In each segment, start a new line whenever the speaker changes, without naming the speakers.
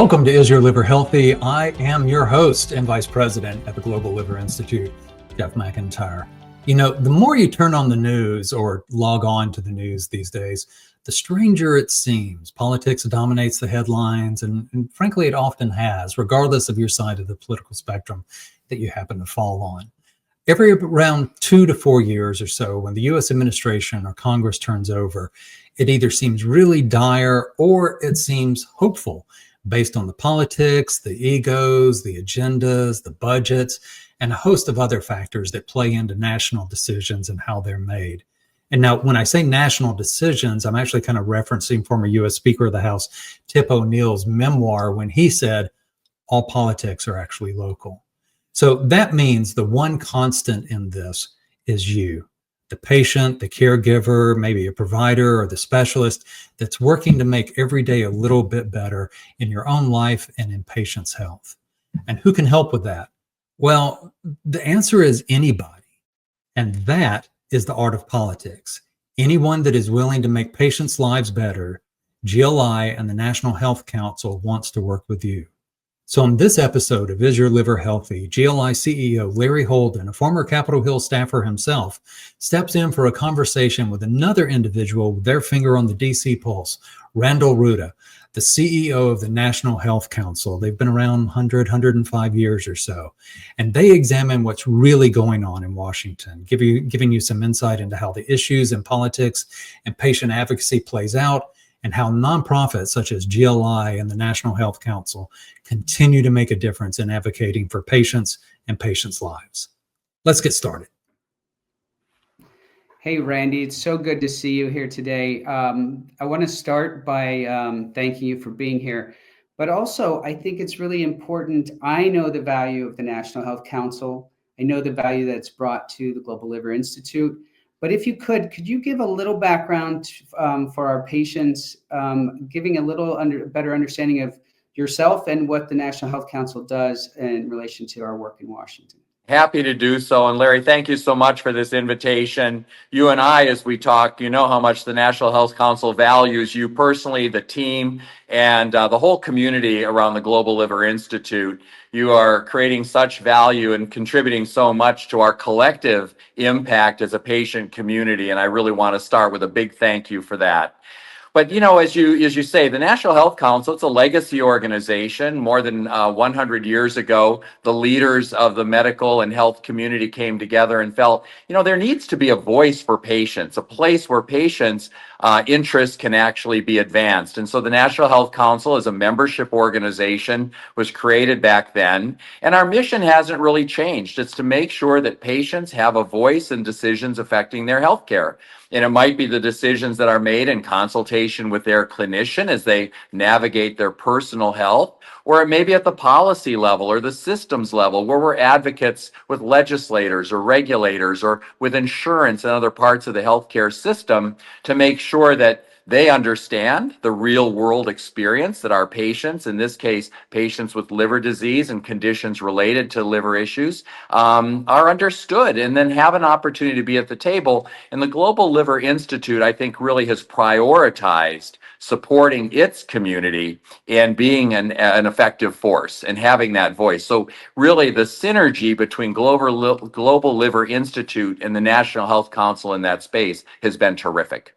Welcome to Is Your Liver Healthy? I am your host and Vice President at the Global Liver Institute, Jeff McIntyre. You know, the more you turn on the news or log on to the news these days, the stranger it seems. Politics dominates the headlines, and frankly, it often has, regardless of your side of the political spectrum that you happen to fall on. Every around 2 to 4 years or so, when the U.S. administration or Congress turns over, it either seems really dire or it seems hopeful based on the politics, the egos, the agendas, the budgets, and a host of other factors that play into national decisions and how they're made. And now, when I say national decisions, I'm actually kind of referencing former U.S. Speaker of the House, Tip O'Neill's memoir, when he said, all politics are actually local. So that means the one constant in this is you, the patient, the caregiver, maybe a provider or the specialist that's working to make every day a little bit better in your own life and in patients' health. And who can help with that? Well, the answer is anybody. And that is the art of politics. Anyone that is willing to make patients' lives better, GLI and the National Health Council wants to work with you. So in this episode of Is Your Liver Healthy, GLI CEO Larry Holden, a former Capitol Hill staffer himself, steps in for a conversation with another individual with their finger on the DC pulse, Randall Ruda, the CEO of the National Health Council. They've been around 105 years or so, and they examine what's really going on in Washington, giving you some insight into how the issues in politics and patient advocacy plays out, and how nonprofits such as GLI and the National Health Council continue to make a difference in advocating for patients and patients' lives. Let's get started.
Hey, Randy, it's so good to see you here today. I want to start by thanking you for being here, but also I think it's really important. I know the value of the National Health Council. I know the value that's brought to the Global Liver Institute. But if you could you give a little background for our patients, giving a little better understanding of yourself and what the National Health Council does in relation to our work in Washington?
Happy to do so. And Larry, thank you so much for this invitation. You and I, as we talk, you know how much the National Health Council values you personally, the team, and the whole community around the Global Liver Institute. You are creating such value and contributing so much to our collective impact as a patient community. And I really want to start with a big thank you for that. But, you know, as you say, the National Health Council, it's a legacy organization. More than 100 years ago, the leaders of the medical and health community came together and felt, you know, there needs to be a voice for patients, a place where patients' interests can actually be advanced. And so the National Health Council, as a membership organization, was created back then. And our mission hasn't really changed. It's to make sure that patients have a voice in decisions affecting their health care. And it might be the decisions that are made in consultation with their clinician as they navigate their personal health, or it may be at the policy level or the systems level where we're advocates with legislators or regulators or with insurance and other parts of the healthcare system to make sure that they understand the real world experience that our patients, in this case, patients with liver disease and conditions related to liver issues, are understood, and then have an opportunity to be at the table. And the Global Liver Institute, I think, really has prioritized supporting its community and being an effective force and having that voice. So really the synergy between Global Liver Institute and the National Health Council in that space has been terrific.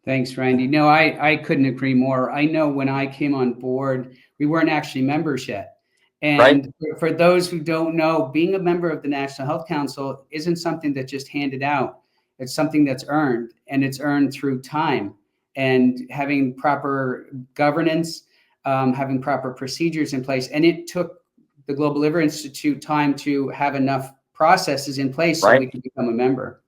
Thanks, Randy. No, I couldn't agree more. I know when I came on board, we weren't actually members yet. And right. For those who don't know, being a member of the National Health Council isn't something that's just handed out. It's something that's earned, and it's earned through time and having proper governance, having proper procedures in place. And it took the Global Liver Institute time to have enough processes in place so we could become a member.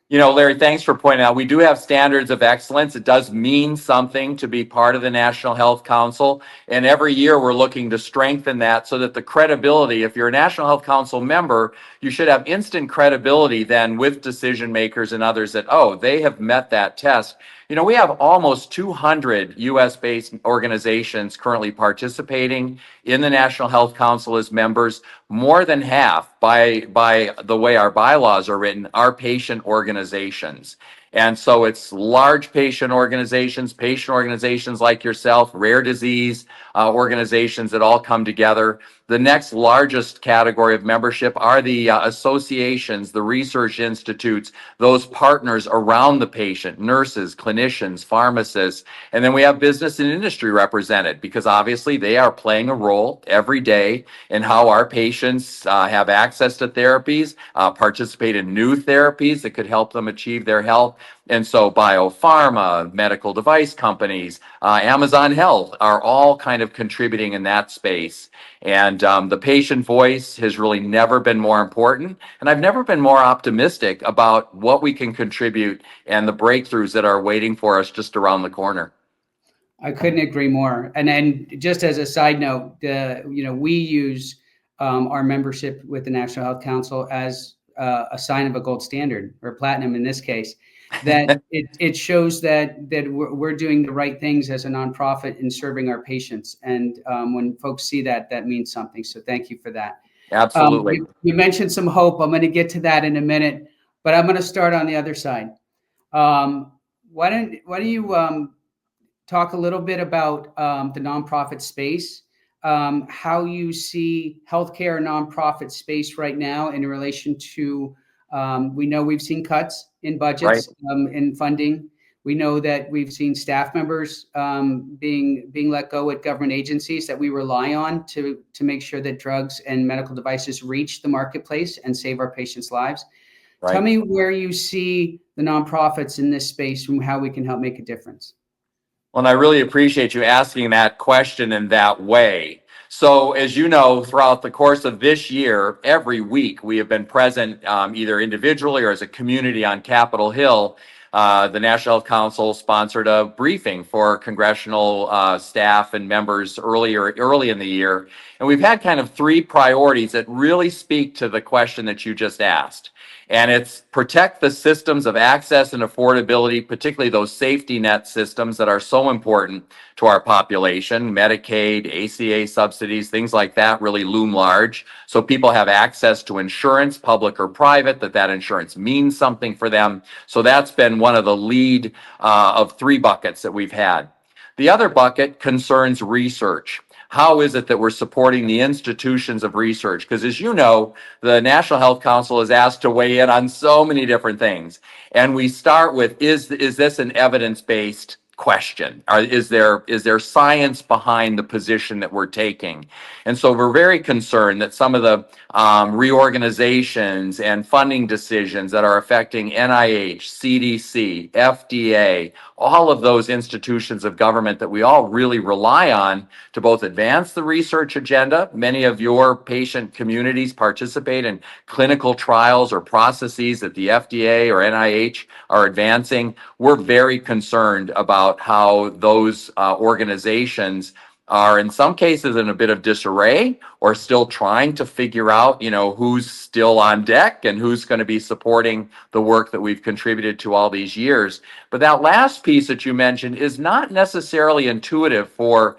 You know, Larry, thanks for pointing out. We do have standards of excellence. It does mean something to be part of the National Health Council. And every year we're looking to strengthen that so that the credibility, if you're a National Health Council member, you should have instant credibility then with decision makers and others that, oh, they have met that test. You know, we have almost 200 US-based organizations currently participating in the National Health Council as members. More than half, by the way our bylaws are written, are patient organizations. organizations. And so it's large patient organizations like yourself, rare disease organizations that all come together. The next largest category of membership are the associations, the research institutes, those partners around the patient, nurses, clinicians, pharmacists. And then we have business and industry represented, because obviously they are playing a role every day in how our patients have access to therapies, participate in new therapies that could help them achieve their health. And so biopharma, medical device companies, Amazon Health are all kind of contributing in that space. And the patient voice has really never been more important. And I've never been more optimistic about what we can contribute and the breakthroughs that are waiting for us just around the corner.
I couldn't agree more. And then just as a side note, we use our membership with the National Health Council as a sign of a gold standard, or platinum in this case, that it shows that we're doing the right things as a nonprofit in serving our patients. And when folks see that, that means something. So thank you for that.
Absolutely.
You mentioned some hope. I'm going to get to that in a minute, but I'm going to start on the other side. Why don't you talk a little bit about the nonprofit space, how you see healthcare nonprofit space right now in relation to, we know we've seen cuts in budgets, right, in funding. We know that we've seen staff members being let go at government agencies that we rely on to make sure that drugs and medical devices reach the marketplace and save our patients' lives. Right. Tell me where you see the nonprofits in this space and how we can help make a difference.
Well, and I really appreciate you asking that question in that way. So as you know, throughout the course of this year, every week we have been present either individually or as a community on Capitol Hill. The National Health Council sponsored a briefing for congressional staff and members early in the year. And we've had kind of three priorities that really speak to the question that you just asked. And it's protect the systems of access and affordability, particularly those safety net systems that are so important to our population. Medicaid, ACA subsidies, things like that really loom large. So people have access to insurance, public or private, that insurance means something for them. So that's been one of the lead of three buckets that we've had. The other bucket concerns research. How is it that we're supporting the institutions of research? Because as you know, the National Health Council is asked to weigh in on so many different things. And we start with, is this an evidence-based question? Is there science behind the position that we're taking? And so we're very concerned that some of the reorganizations and funding decisions that are affecting NIH, CDC, FDA, all of those institutions of government that we all really rely on to both advance the research agenda. Many of your patient communities participate in clinical trials or processes that the FDA or NIH are advancing. We're very concerned about how those organizations are in some cases in a bit of disarray or still trying to figure out, who's still on deck and who's going to be supporting the work that we've contributed to all these years. But that last piece that you mentioned is not necessarily intuitive for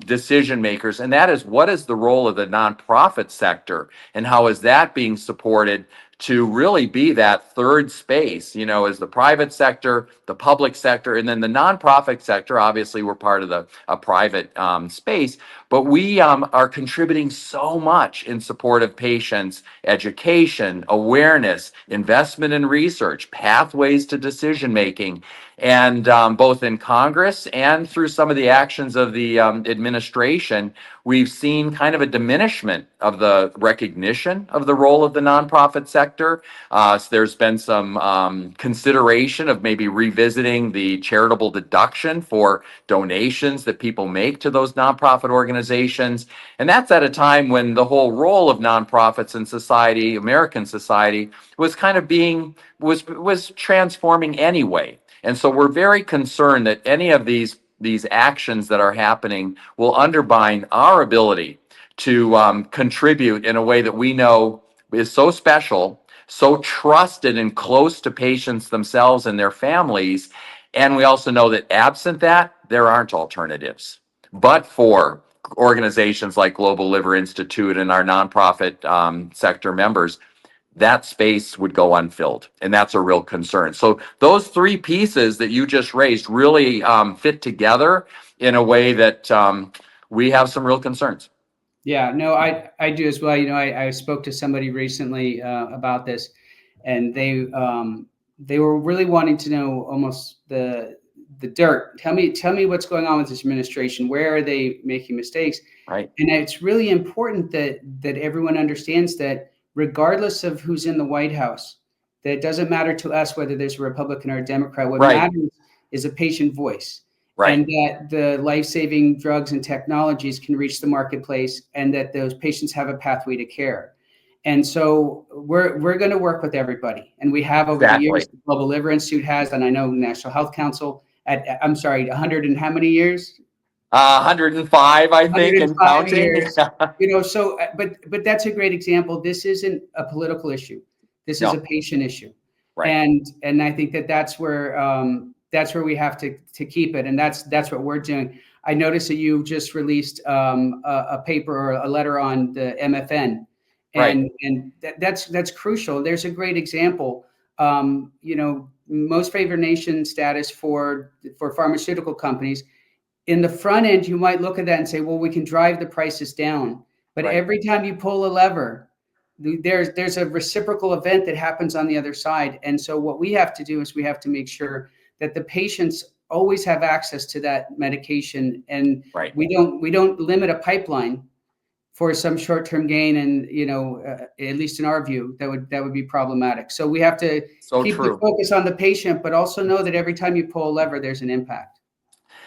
decision makers, and that is, what is the role of the nonprofit sector and how is that being supported to really be that third space, as the private sector, the public sector, and then the nonprofit sector. Obviously, we're part of a private space, but we are contributing so much in support of patients, education, awareness, investment in research, pathways to decision making, and both in Congress and through some of the actions of the administration, we've seen kind of a diminishment of the recognition of the role of the nonprofit sector. So there's been some consideration of maybe revisiting the charitable deduction for donations that people make to those nonprofit organizations. And that's at a time when the whole role of nonprofits in society, American society, was kind of was transforming anyway. And so we're very concerned that any of these actions that are happening will undermine our ability to contribute in a way that we know is so special, so trusted and close to patients themselves and their families. And we also know that absent that, there aren't alternatives. But for organizations like Global Liver Institute and our nonprofit sector members, that space would go unfilled. And that's a real concern. So those three pieces that you just raised really fit together in a way that we have some real concerns.
Yeah, no, I do as well. I spoke to somebody recently about this, and they were really wanting to know almost the dirt. Tell me what's going on with this administration. Where are they making mistakes?
Right.
And it's really important that everyone understands that regardless of who's in the White House, that it doesn't matter to us whether there's a Republican or a Democrat. What matters is a patient voice.
Right.
And that the life-saving drugs and technologies can reach the marketplace, and that those patients have a pathway to care. And so we're going to work with everybody, and we have over the years. The Global Liver Institute has, and I know National Health Council I'm sorry, 100 and how many years?
105, I think, and counting.
Years. So but that's a great example. This isn't a political issue. This is a patient issue,
right?
And I think that's where we have to keep it, and that's what we're doing. I noticed that you just released a paper or a letter on the MFN, and that's crucial. There's a great example. Most favored nation status for pharmaceutical companies. In the front end, you might look at that and say, well, we can drive the prices down. But every time you pull a lever, there's a reciprocal event that happens on the other side. And so what we have to do is we have to make sure that the patients always have access to that medication. And we don't limit a pipeline for some short-term gain. And, at least in our view, that would be problematic. So we have to keep the focus on the patient, but also know that every time you pull a lever, there's an impact.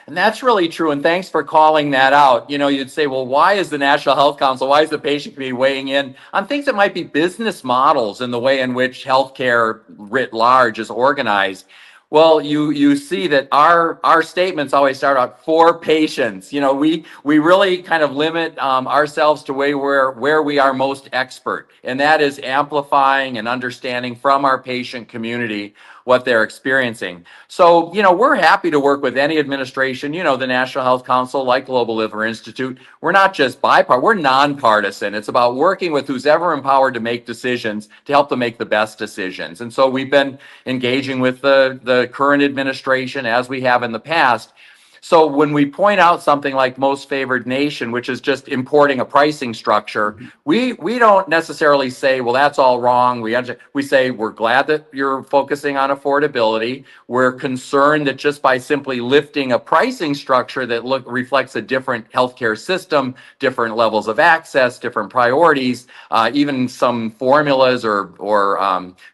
And that's really true. And thanks for calling that out. You'd say, well, why is the National Health Council, why is the patient committee weighing in on things that might be business models in the way in which healthcare writ large is organized? Well, you see that our statements always start out for patients. We really kind of limit ourselves to where we are most expert, and that is amplifying and understanding from our patient community what they're experiencing. So, we're happy to work with any administration, the National Health Council, like Global Liver Institute. We're not just bipartisan, we're nonpartisan. It's about working with who's ever empowered to make decisions to help them make the best decisions. And so we've been engaging with the current administration as we have in the past. So when we point out something like most favored nation, which is just importing a pricing structure, we don't necessarily say, well, that's all wrong. We say we're glad that you're focusing on affordability. We're concerned that just by simply lifting a pricing structure that reflects a different healthcare system, different levels of access, different priorities, even some formulas or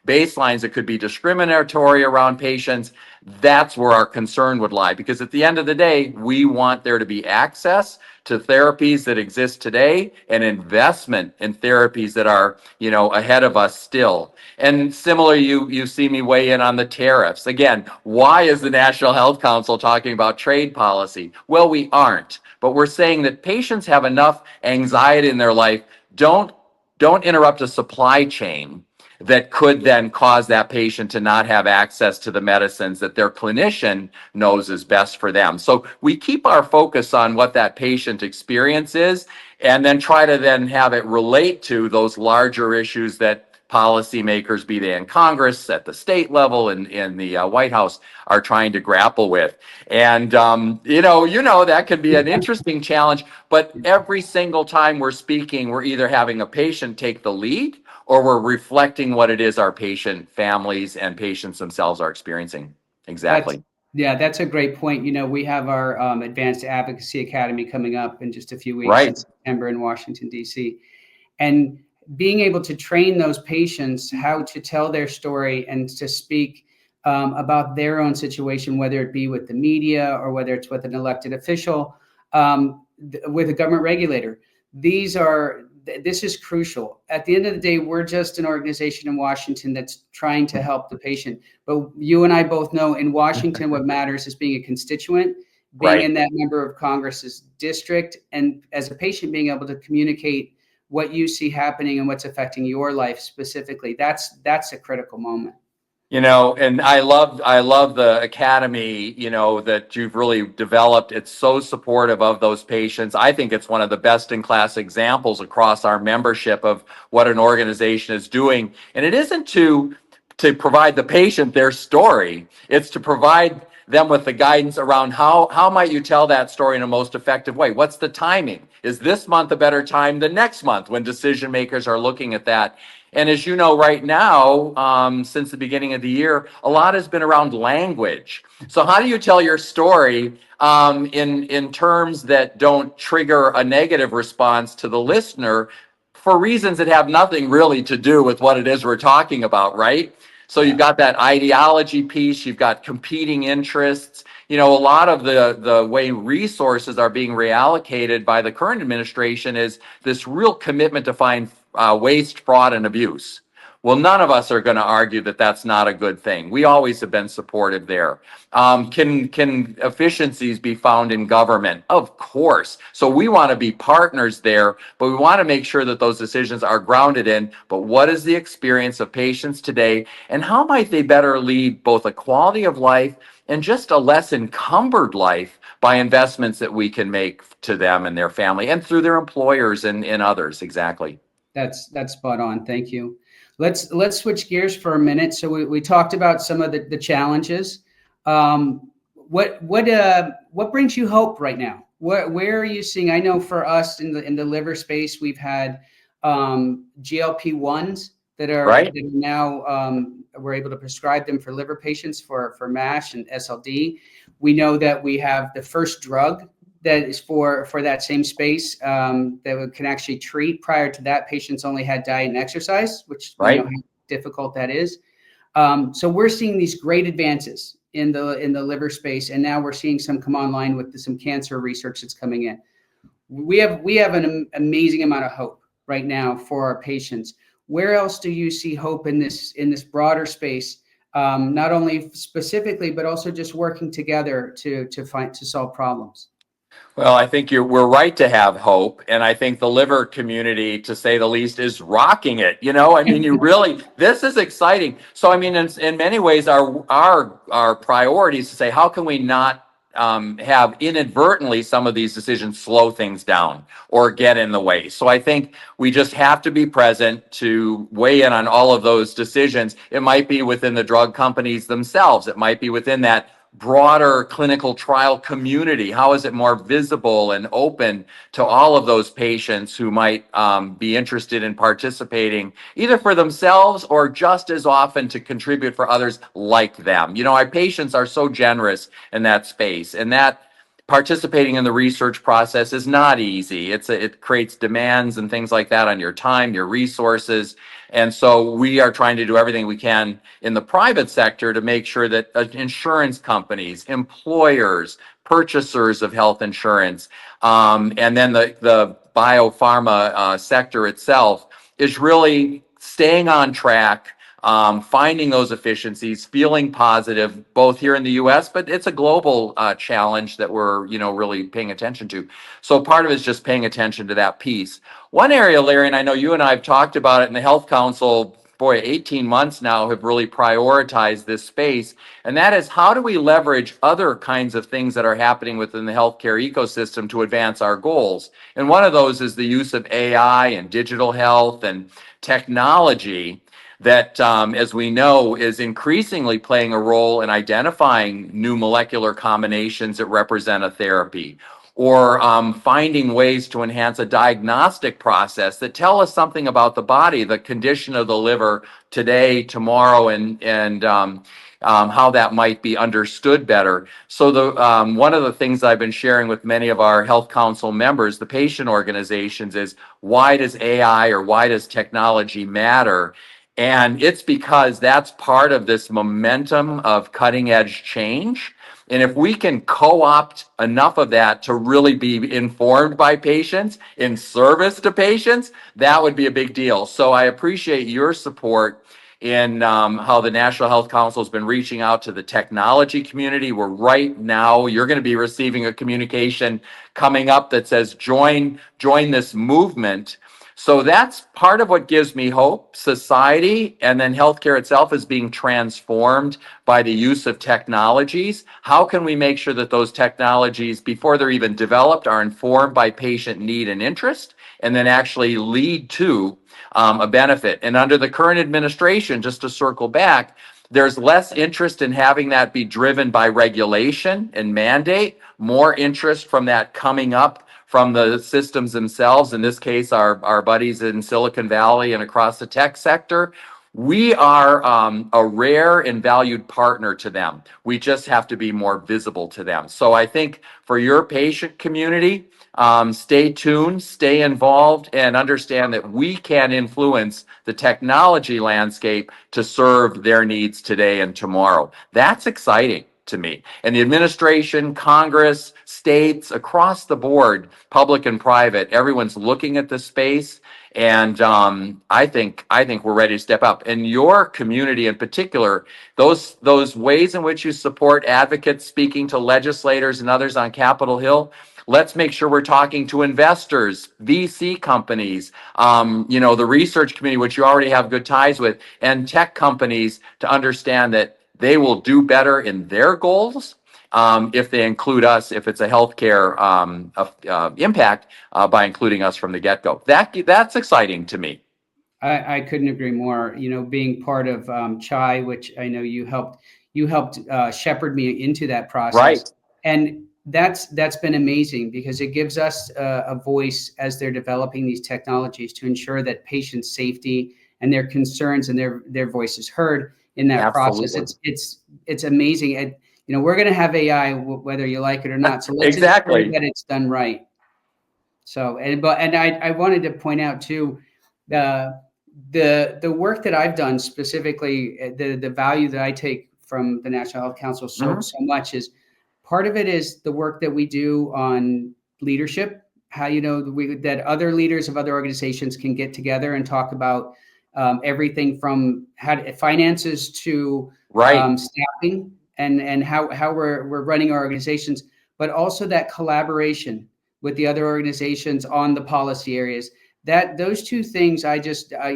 baselines that could be discriminatory around patients, that's where our concern would lie. Because at the end of the day, we want there to be access to therapies that exist today and investment in therapies that are, ahead of us still. And similarly, you see me weigh in on the tariffs. Again, why is the National Health Council talking about trade policy? Well, we aren't, but we're saying that patients have enough anxiety in their life. Don't interrupt a supply chain that could then cause that patient to not have access to the medicines that their clinician knows is best for them. So we keep our focus on what that patient experience is, and then try to then have it relate to those larger issues that policymakers, be they in Congress, at the state level, and in the White House, are trying to grapple with. And, that could be an interesting challenge, but every single time we're speaking, we're either having a patient take the lead, or we're reflecting what it is our patient families and patients themselves are experiencing. Exactly.
That's a great point. We have our Advanced Advocacy Academy coming up in just a few weeks in September in Washington, D.C. And being able to train those patients how to tell their story and to speak about their own situation, whether it be with the media or whether it's with an elected official, with a government regulator. This is crucial. At the end of the day, we're just an organization in Washington that's trying to help the patient. But you and I both know in Washington, what matters is being a constituent, being in that member of Congress's district, and as a patient, being able to communicate what you see happening and what's affecting your life specifically. That's a critical moment.
And I love the academy, that you've really developed. It's so supportive of those patients. I think it's one of the best in class examples across our membership of what an organization is doing. And it isn't to provide the patient their story. It's to provide them with the guidance around how might you tell that story in a most effective way? What's the timing? Is this month a better time than next month when decision makers are looking at that? And as you know, right now, since the beginning of the year, a lot has been around language. So how do you tell your story in terms that don't trigger a negative response to the listener for reasons that have nothing really to do with what it is we're talking about, right? So you've got that ideology piece, you've got competing interests. A lot of the way resources are being reallocated by the current administration is this real commitment to find waste, fraud, and abuse. Well, none of us are going to argue that that's not a good thing. We always have been supportive there. Can efficiencies be found in government? Of course. So we want to be partners there, but we want to make sure that those decisions are grounded in, but what is the experience of patients today, and how might they better lead both a quality of life and just a less encumbered life by investments that we can make to them and their family and through their employers and others. Exactly.
That's spot on. Thank you. Let's switch gears for a minute. So we talked about some of the challenges. What brings you hope right now? Where are you seeing? I know for us in the liver space, we've had GLP-1s that are
Right.
that are now we're able to prescribe them for liver patients for MASH and SLD. We know that we have the first drug that is for that same space that can actually treat. Prior to that, patients only had diet and exercise, which we know how difficult that is. So we're seeing these great advances in the liver space, and now we're seeing some come online with some cancer research that's coming in. We have an amazing amount of hope right now for our patients. Where else do you see hope in this broader space? Not only specifically, but also just working together to solve problems.
Well, I think we're right to have hope. And I think the liver community, to say the least, is rocking it. This is exciting. So, in many ways, our priority is to say, how can we not have inadvertently some of these decisions slow things down or get in the way? So I think we just have to be present to weigh in on all of those decisions. It might be within the drug companies themselves. It might be within that broader clinical trial community. How is it more visible and open to all of those patients who might be interested in participating either for themselves or just as often to contribute for others like them? Our patients are so generous in that space, and that participating in the research process is not easy. It creates demands and things like that on your time, your resources. And so we are trying to do everything we can in the private sector to make sure that insurance companies, employers, purchasers of health insurance, and then the biopharma sector itself is really staying on track, finding those efficiencies, feeling positive, both here in the U.S., but it's a global challenge that we're, really paying attention to. So part of it is just paying attention to that piece. One area, Larry, and I know you and I have talked about it in the Health Council, 18 months now have really prioritized this space. And that is, how do we leverage other kinds of things that are happening within the healthcare ecosystem to advance our goals? And one of those is the use of AI and digital health and technology that, as we know, is increasingly playing a role in identifying new molecular combinations that represent a therapy, or finding ways to enhance a diagnostic process that tell us something about the body, the condition of the liver today, tomorrow, and how that might be understood better. So one of the things I've been sharing with many of our Health Council members, the patient organizations, is why does AI or why does technology matter? And it's because that's part of this momentum of cutting edge change. And if we can co-opt enough of that to really be informed by patients, in service to patients, that would be a big deal. So I appreciate your support in how the National Health Council has been reaching out to the technology community. We're right now, you're going to be receiving a communication coming up that says join this movement, So that's part of what gives me hope. Society and then healthcare itself is being transformed by the use of technologies. How can we make sure that those technologies, before they're even developed, are informed by patient need and interest, and then actually lead to a benefit? And under the current administration, just to circle back, there's less interest in having that be driven by regulation and mandate, more interest from that coming up from the systems themselves. In this case, our buddies in Silicon Valley and across the tech sector. We are a rare and valued partner to them. We just have to be more visible to them. So I think for your patient community, stay tuned, stay involved, and understand that we can influence the technology landscape to serve their needs today and tomorrow. That's exciting to me. And the administration, Congress, states, across the board, public and private, everyone's looking at this space. And I think we're ready to step up. And your community in particular, those ways in which you support advocates, speaking to legislators and others on Capitol Hill, let's make sure we're talking to investors, VC companies, the research community, which you already have good ties with, and tech companies, to understand that they will do better in their goals if they include us, if it's a healthcare impact, by including us from the get-go. That's exciting to me.
I couldn't agree more. Being part of CHI, which I know you helped shepherd me into that process.
Right.
And that's been amazing, because it gives us a voice as they're developing these technologies to ensure that patient safety and their concerns and their voice is heard in that
Absolutely.
process. It's amazing. And, we're going to have AI, whether you like it or not. So let's
Exactly.
ensure that it's done right. So, and I wanted to point out too, the work that I've done, specifically the value that I take from the National Health Council so much is, part of it is the work that we do on leadership, how, that other leaders of other organizations can get together and talk about everything from finances to staffing and how we're running our organizations, but also that collaboration with the other organizations on the policy areas. That those two things, I just I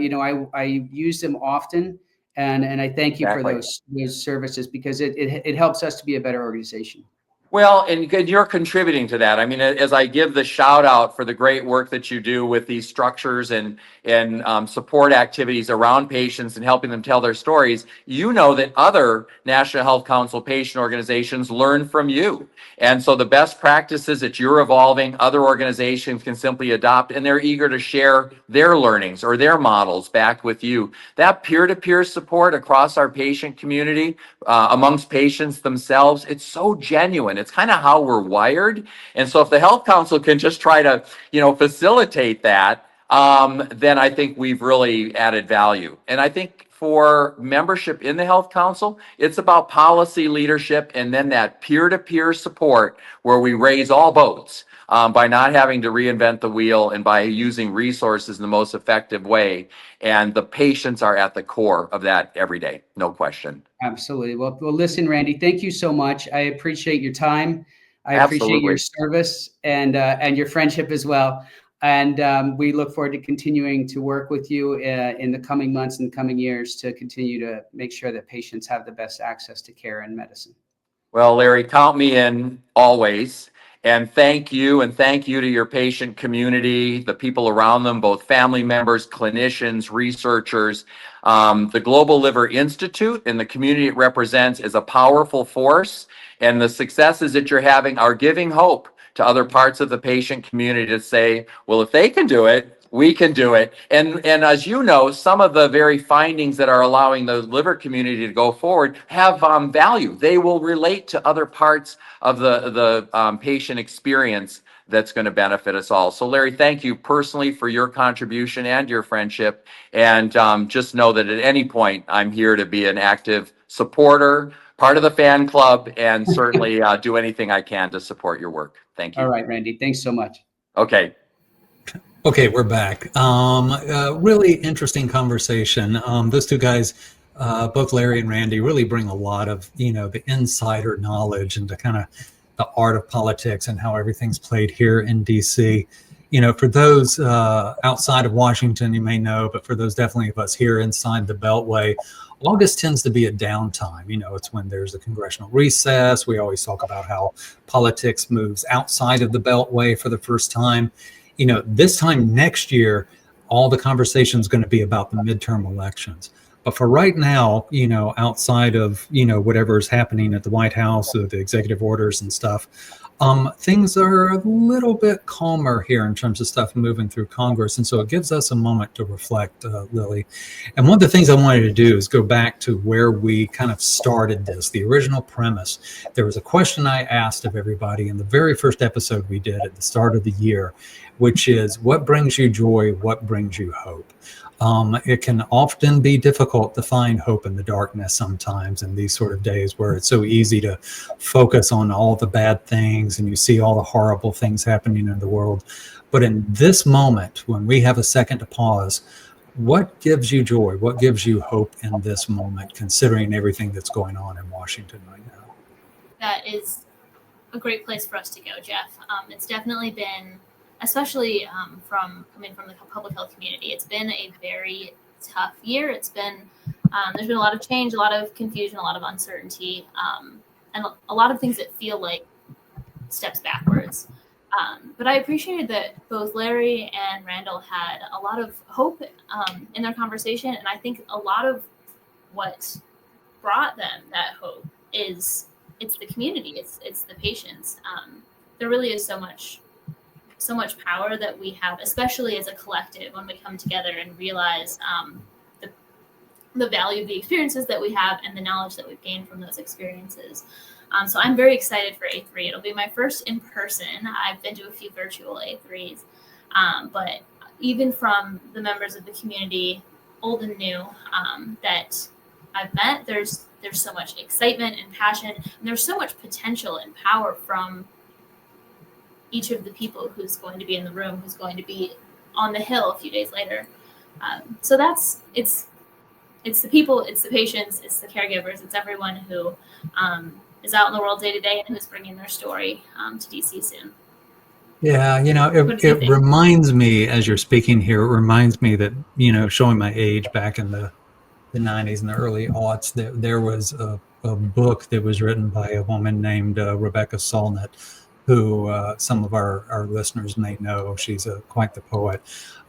use them often, and I thank you for those services, because it helps us to be a better organization.
Well, and you're contributing to that. I mean, as I give the shout out for the great work that you do with these structures and support activities around patients and helping them tell their stories, that other National Health Council patient organizations learn from you. And so the best practices that you're evolving, other organizations can simply adopt, and they're eager to share their learnings or their models back with you. That peer-to-peer support across our patient community, amongst patients themselves, it's so genuine. It's kind of how we're wired. And so if the Health Council can just try to, facilitate that, then I think we've really added value. And I think for membership in the Health Council, it's about policy leadership and then that peer-to-peer support where we raise all boats by not having to reinvent the wheel and by using resources in the most effective way. And the patients are at the core of that every day, no question.
Absolutely. Well, listen, Randy, thank you so much. I appreciate your time. I appreciate your service and your friendship as well. And we look forward to continuing to work with you in the coming months and coming years to continue to make sure that patients have the best access to care and medicine.
Well, Larry, count me in always. And thank you to your patient community, the people around them, both family members, clinicians, researchers. The Global Liver Institute and the community it represents is a powerful force. And the successes that you're having are giving hope to other parts of the patient community to say, well, if they can do it, we can do it. And as you know, some of the very findings that are allowing the liver community to go forward have value. They will relate to other parts of the patient experience that's going to benefit us all. So Larry, thank you personally for your contribution and your friendship. And just know that at any point, I'm here to be an active supporter, part of the fan club, and certainly do anything I can to support your work. Thank you.
All right, Randy. Thanks so much.
Okay.
Okay, we're back. Really interesting conversation. Those two guys, both Larry and Randy, really bring a lot of, the insider knowledge into kind of the art of politics and how everything's played here in DC. For those outside of Washington, you may know, but for those definitely of us here inside the Beltway, August tends to be a downtime. It's when there's a congressional recess. We always talk about how politics moves outside of the Beltway for the first time. This time next year, all the conversation is going to be about the midterm elections. But for right now, outside of, whatever is happening at the White House, or the executive orders and stuff, things are a little bit calmer here in terms of stuff moving through Congress. And so it gives us a moment to reflect, Lily. And one of the things I wanted to do is go back to where we kind of started this, the original premise. There was a question I asked of everybody in the very first episode we did at the start of the year, which is, what brings you joy? What brings you hope? It can often be difficult to find hope in the darkness sometimes in these sort of days where it's so easy to focus on all the bad things and you see all the horrible things happening in the world. But in this moment, when we have a second to pause, what gives you joy? What gives you hope in this moment, considering everything that's going on in Washington right now?
That is a great place for us to go, Jeff. It's definitely been, especially coming from the public health community, it's been a very tough year. It's been, there's been a lot of change, a lot of confusion, a lot of uncertainty, and a lot of things that feel like steps backwards. But I appreciated that both Larry and Randall had a lot of hope in their conversation. And I think a lot of what brought them that hope it's the community, it's the patients. There really is so much power that we have, especially as a collective, when we come together and realize the value of the experiences that we have and the knowledge that we've gained from those experiences. So I'm very excited for A3. It'll be my first in person. I've been to a few virtual A3s, but even from the members of the community, old and new, that I've met, there's so much excitement and passion, and there's so much potential and power from each of the people who's going to be in the room, who's going to be on the Hill a few days later. So it's the people, it's the patients, it's the caregivers, it's everyone who is out in the world day to day and who's bringing their story to DC soon.
Yeah, it reminds me, as you're speaking here, it reminds me that, showing my age back in the 90s and the early aughts, there was a book that was written by a woman named Rebecca Solnit, who some of our listeners may know. She's quite the poet.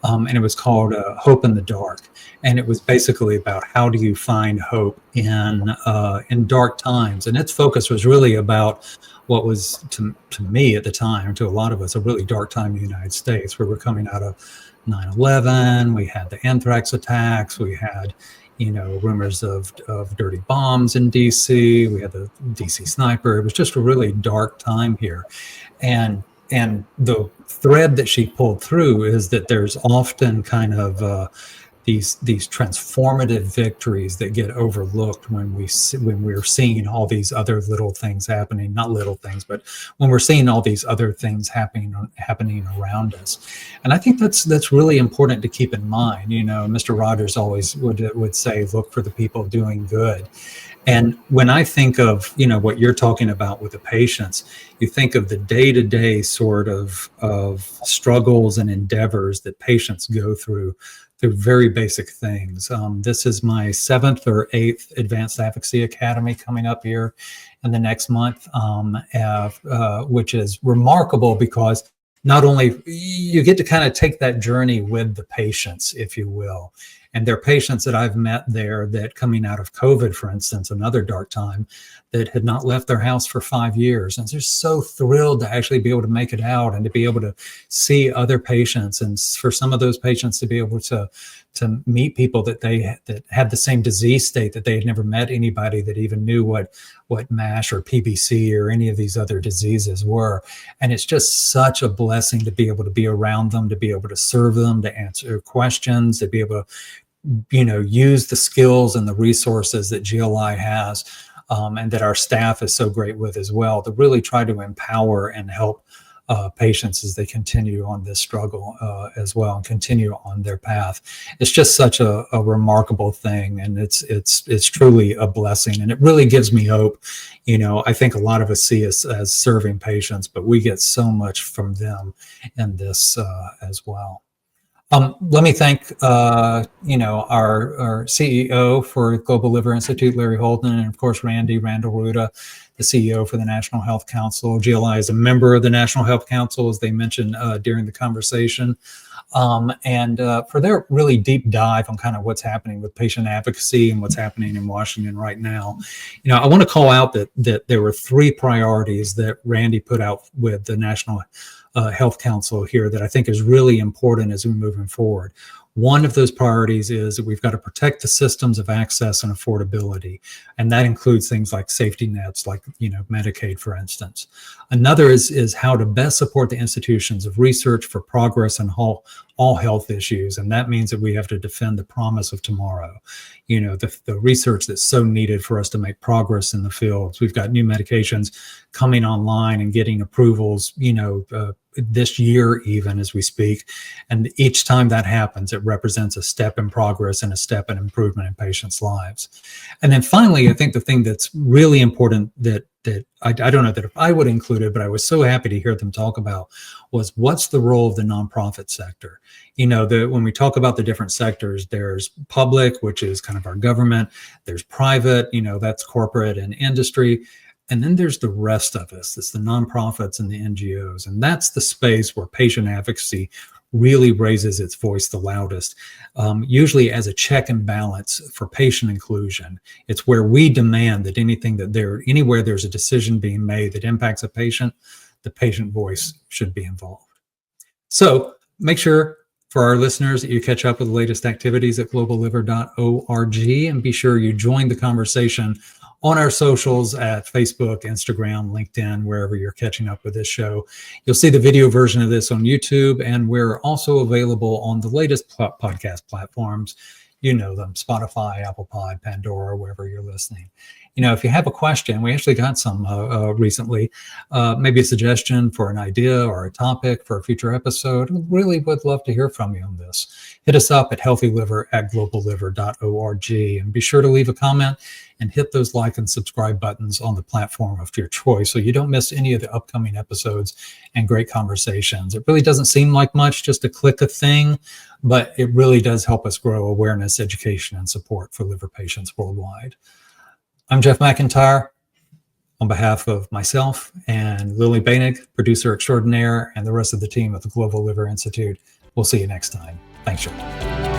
And it was called Hope in the Dark. And it was basically about how do you find hope in dark times. And its focus was really about what was, to me at the time, to a lot of us, a really dark time in the United States, where we're coming out of 9/11. We had the anthrax attacks. We had rumors of dirty bombs in DC. We had the DC sniper. It was just a really dark time here. And the thread that she pulled through is that there's often kind of these transformative victories that get overlooked when we're seeing all these other little things happening, not little things, but when we're seeing all these other things happening around us. And I think that's really important to keep in mind. Mr. Rogers always would say, look for the people doing good. And when I think of, what you're talking about with the patients, you think of the day-to-day sort of struggles and endeavors that patients go through very basic things. This is my 7th or 8th Advanced Advocacy Academy coming up here in the next month, which is remarkable because not only you get to kind of take that journey with the patients, if you will. And there are patients that I've met there that, coming out of COVID, for instance, another dark time, that had not left their house for 5 years. And they're so thrilled to actually be able to make it out and to be able to see other patients. And for some of those patients to be able to meet people that had the same disease state, that they had never met anybody that even knew what MASH or PBC or any of these other diseases were. And it's just such a blessing to be able to be around them, to be able to serve them, to answer questions, to be able to use the skills and the resources that GLI has, and that our staff is so great with as well, to really try to empower and help patients as they continue on this struggle as well and continue on their path. It's just such a remarkable thing, and it's truly a blessing, and it really gives me hope. I think a lot of us see us as serving patients, but we get so much from them in this as well. Let me thank, our CEO for Global Liver Institute, Larry Holden, and of course, Randall Ruda, the CEO for the National Health Council. GLI is a member of the National Health Council, as they mentioned during the conversation, and for their really deep dive on kind of what's happening with patient advocacy and what's happening in Washington right now. I want to call out that there were 3 priorities that Randy put out with the National Health Council here that I think is really important as we're moving forward. One of those priorities is that we've got to protect the systems of access and affordability. And that includes things like safety nets, like, Medicaid, for instance. Another is how to best support the institutions of research for progress in all health issues. And that means that we have to defend the promise of tomorrow. The research that's so needed for us to make progress in the fields. We've got new medications coming online and getting approvals, this year even as we speak. And each time that happens, it represents a step in progress and a step in improvement in patients' lives. And then finally, I think the thing that's really important that I don't know that if I would include it, but I was so happy to hear them talk about was what's the role of the nonprofit sector. When we talk about the different sectors, there's public, which is kind of our government. There's private, that's corporate and industry. And then there's the rest of us. It's the nonprofits and the NGOs. And that's the space where patient advocacy really raises its voice the loudest, usually as a check and balance for patient inclusion. It's where we demand that anywhere there's a decision being made that impacts a patient, the patient voice should be involved. So make sure for our listeners that you catch up with the latest activities at globalliver.org, and be sure you join the conversation on our socials at Facebook, Instagram, LinkedIn, wherever you're catching up with this show. You'll see the video version of this on YouTube, and we're also available on the latest podcast platforms. You know them: Spotify, Apple Pod, Pandora, wherever you're listening. If you have a question, we actually got some recently, maybe a suggestion for an idea or a topic for a future episode. Really would love to hear from you on this. Hit us up at healthyliver@globalliver.org, and be sure to leave a comment and hit those like and subscribe buttons on the platform of your choice so you don't miss any of the upcoming episodes and great conversations. It really doesn't seem like much, just to click a thing, but it really does help us grow awareness, education, and support for liver patients worldwide. I'm Jeff McIntyre. On behalf of myself and Lily Bainig, producer extraordinaire, and the rest of the team at the Global Liver Institute, we'll see you next time. Thanks, Jeff.